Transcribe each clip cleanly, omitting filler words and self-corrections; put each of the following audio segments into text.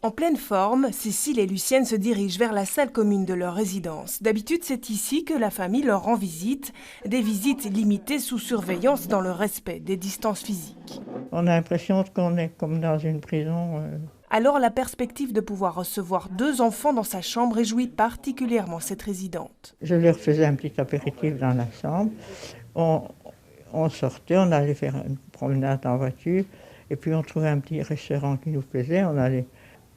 En pleine forme, Cécile et Lucienne se dirigent vers la salle commune de leur résidence. D'habitude, c'est ici que la famille leur rend visite. Des visites limitées sous surveillance dans le respect des distances physiques. On a l'impression qu'on est comme dans une prison. Alors la perspective de pouvoir recevoir 2 enfants dans sa chambre réjouit particulièrement cette résidente. Je leur faisais un petit apéritif dans la chambre. On sortait, on allait faire une promenade en voiture. Et puis on trouvait un petit restaurant qui nous plaisait. On allait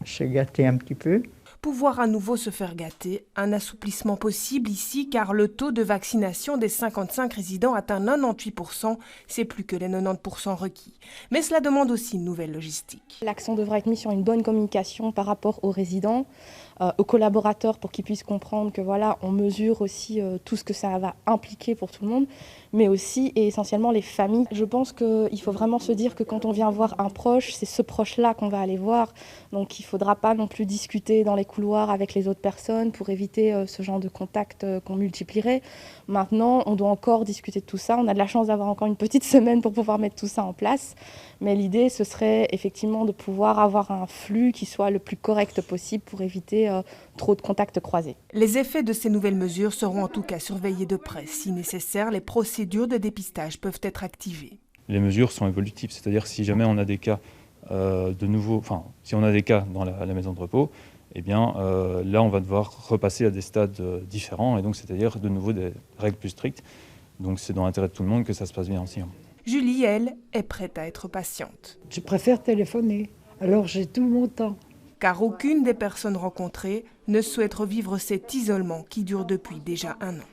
se gâter un petit peu. Pouvoir à nouveau se faire gâter, un assouplissement possible ici car le taux de vaccination des 55 résidents atteint 98%, c'est plus que les 90% requis. Mais cela demande aussi une nouvelle logistique. L'accent devra être mis sur une bonne communication par rapport aux résidents, aux collaborateurs pour qu'ils puissent comprendre que voilà, on mesure aussi tout ce que ça va impliquer pour tout le monde, mais aussi et essentiellement les familles. Je pense qu'il faut vraiment se dire que quand on vient voir un proche, c'est ce proche-là qu'on va aller voir. Donc il ne faudra pas non plus discuter dans les couloirs avec les autres personnes pour éviter ce genre de contact qu'on multiplierait. Maintenant, on doit encore discuter de tout ça. On a de la chance d'avoir encore une petite semaine pour pouvoir mettre tout ça en place. Mais l'idée, ce serait effectivement de pouvoir avoir un flux qui soit le plus correct possible pour éviter trop de contacts croisés. Les effets de ces nouvelles mesures seront en tout cas surveillés de près. Si nécessaire, les procédures de dépistage peuvent être activées. Les mesures sont évolutives, c'est-à-dire si jamais on a des cas si on a des cas dans la maison de repos, eh bien là on va devoir repasser à des stades différents et donc c'est-à-dire de nouveau des règles plus strictes. Donc c'est dans l'intérêt de tout le monde que ça se passe bien aussi. Julie, elle, est prête à être patiente. Je préfère téléphoner, alors j'ai tout mon temps. Car aucune des personnes rencontrées ne souhaite revivre cet isolement qui dure depuis déjà 1 an.